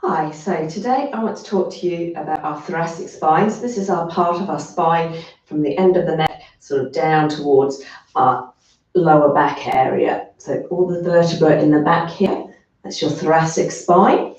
Hi, so today I want to talk to you about our thoracic spine. So this is our part of our spine from the end of the neck sort of down towards our lower back area. So all the vertebrae in the back here, that's your thoracic spine.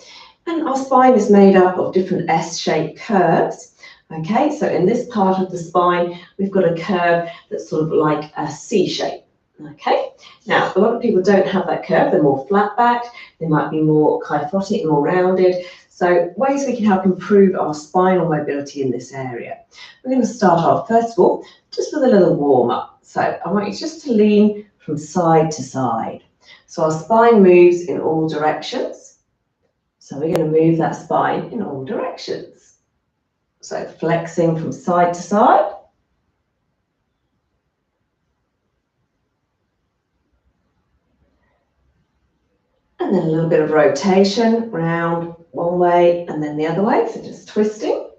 And our spine is made up of different S-shaped curves. Okay, so in this part of the spine, we've got a curve that's sort of like a C shape. Okay, now a lot of people don't have that curve, they're more flat backed, they might be more kyphotic, more rounded. So ways we can help improve our spinal mobility in this area. We're going to start off first of all just with a little warm up. So I want you just to lean from side to side. So our spine moves in all directions. So we're going to move that spine in all directions. So flexing from side to side. And then a little bit of rotation, round one way and then the other way, so just twisting.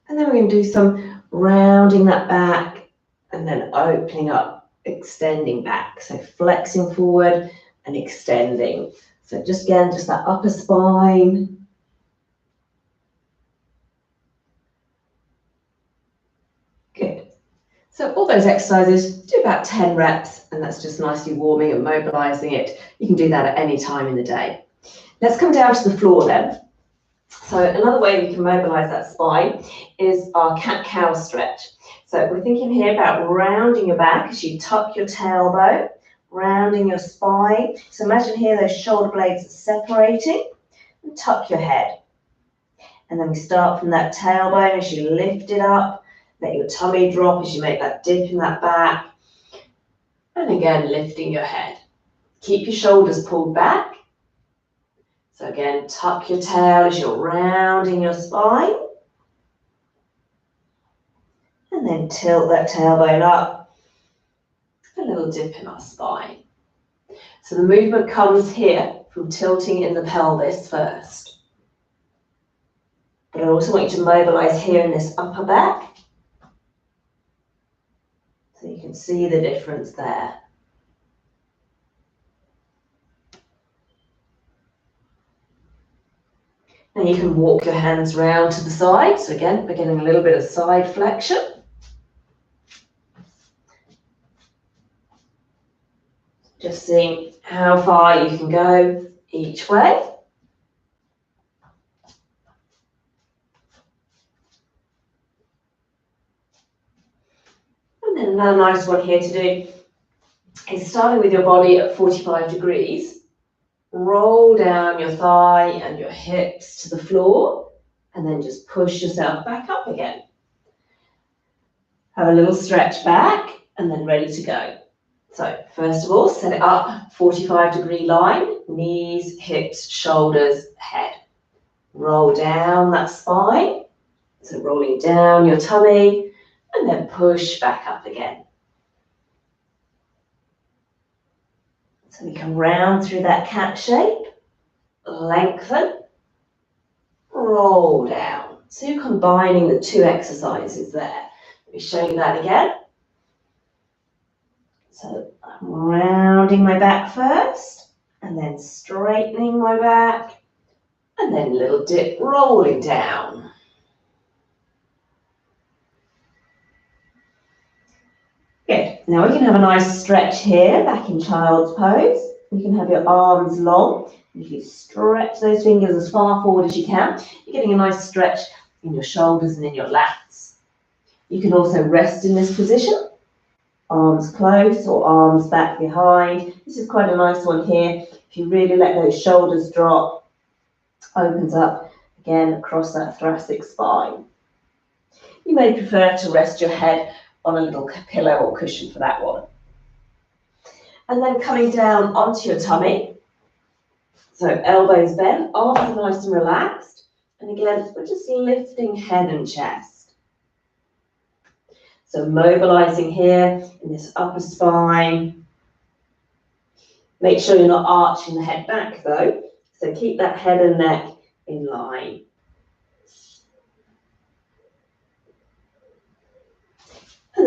And then we're going to do some rounding that back and then opening up, extending back. So flexing forward and extending. So just again, just that upper spine. Good. So all those exercises, do about 10 reps, and that's just nicely warming and mobilizing it. You can do that at any time in the day. Let's come down to the floor then. So another way we can mobilize that spine is our cat-cow stretch. So we're thinking here about rounding your back as you tuck your tailbone, rounding your spine. So imagine here those shoulder blades separating, and tuck your head. And then we start from that tailbone as you lift it up. Let your tummy drop as you make that dip in that back. And again, lifting your head. Keep your shoulders pulled back. So again, tuck your tail as you're rounding your spine. And then tilt that tailbone up. A little dip in our spine. So the movement comes here from tilting in the pelvis first. But I also want you to mobilize here in this upper back. So you can see the difference there. Now you can walk your hands round to the side. So again, we're getting a little bit of side flexion. Just seeing how far you can go each way. And then another nice one here to do is starting with your body at 45 degrees. Roll down your thigh and your hips to the floor and then just push yourself back up again. Have a little stretch back and then ready to go. So first of all, set it up, 45-degree line, knees, hips, shoulders, head. Roll down that spine, so rolling down your tummy and then push back up again. So we can round through that cat shape, lengthen, roll down. So you're combining the two exercises there. Let me show you that again. So I'm rounding my back first, and then straightening my back, and then a little dip, rolling down. Good. Now we can have a nice stretch here, back in child's pose. You can have your arms long. If you stretch those fingers as far forward as you can, you're getting a nice stretch in your shoulders and in your lats. You can also rest in this position. Arms close or arms back behind. This is quite a nice one here. If you really let those shoulders drop, opens up again across that thoracic spine. You may prefer to rest your head on a little pillow or cushion for that one. And then coming down onto your tummy. So elbows bent, arms are nice and relaxed. And again, we're just lifting head and chest. So mobilizing here in this upper spine. Make sure you're not arching the head back though. So keep that head and neck in line.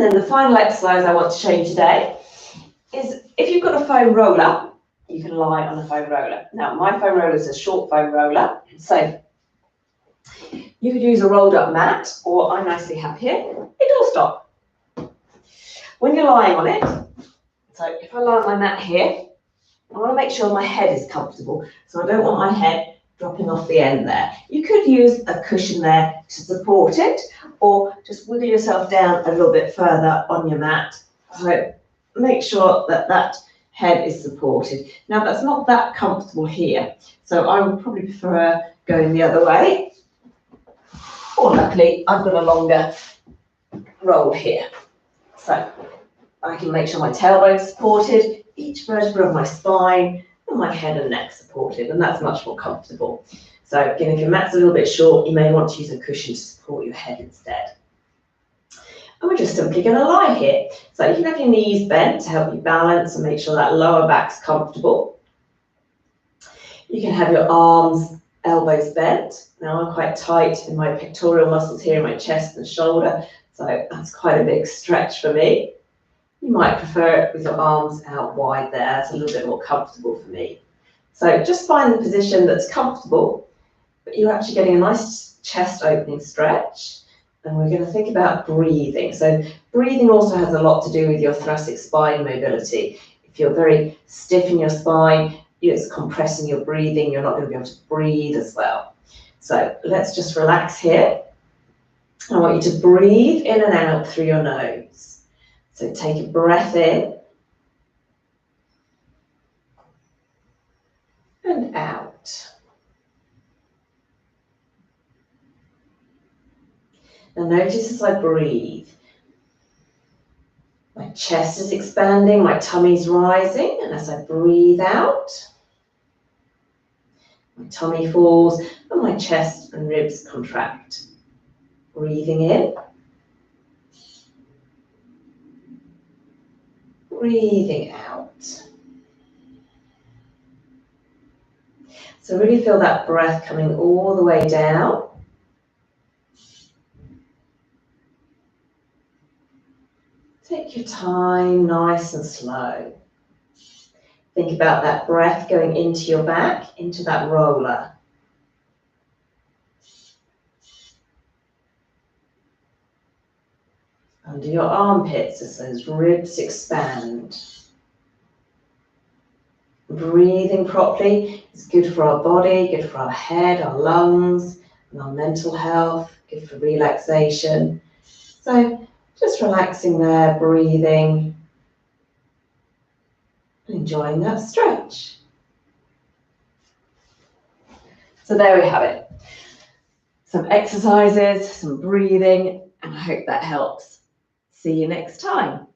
then the final exercise I want to show you today is if you've got a foam roller, you can lie on a foam roller. Now, my foam roller is a short foam roller, so you could use a rolled up mat, or I nicely have here a door stop. When you're lying on it, so if I lie on my mat here, I want to make sure my head is comfortable, so I don't want my head dropping off the end there. You could use a cushion there to support it, or just wiggle yourself down a little bit further on your mat. So make sure that that head is supported. Now that's not that comfortable here, so I would probably prefer going the other way. Or luckily, I've got a longer roll here. So I can make sure my tailbone's supported, each vertebra of my spine, and my head and neck supported, and that's much more comfortable. So again, if your mat's a little bit short, you may want to use a cushion to support your head instead. And we're just simply going to lie here. So you can have your knees bent to help you balance and make sure that lower back's comfortable. You can have your arms, elbows bent. Now I'm quite tight in my pectoral muscles here in my chest and shoulder, so that's quite a big stretch for me. You might prefer it with your arms out wide there. It's a little bit more comfortable for me. So just find the position that's comfortable, but you're actually getting a nice chest opening stretch. And we're going to think about breathing. So breathing also has a lot to do with your thoracic spine mobility. If you're very stiff in your spine, it's compressing your breathing, you're not going to be able to breathe as well. So let's just relax here. I want you to breathe in and out through your nose. So take a breath in and out. Now notice as I breathe, my chest is expanding, my tummy's rising, and as I breathe out, my tummy falls and my chest and ribs contract. Breathing in, breathing out. So really feel that breath coming all the way down. Take your time, nice and slow. Think about that breath going into your back, into that roller. Under your armpits as those ribs expand. Breathing properly is good for our body, good for our head, our lungs, and our mental health, good for relaxation. So just relaxing there, breathing, enjoying that stretch. So there we have it. Some exercises, some breathing, and I hope that helps. See you next time.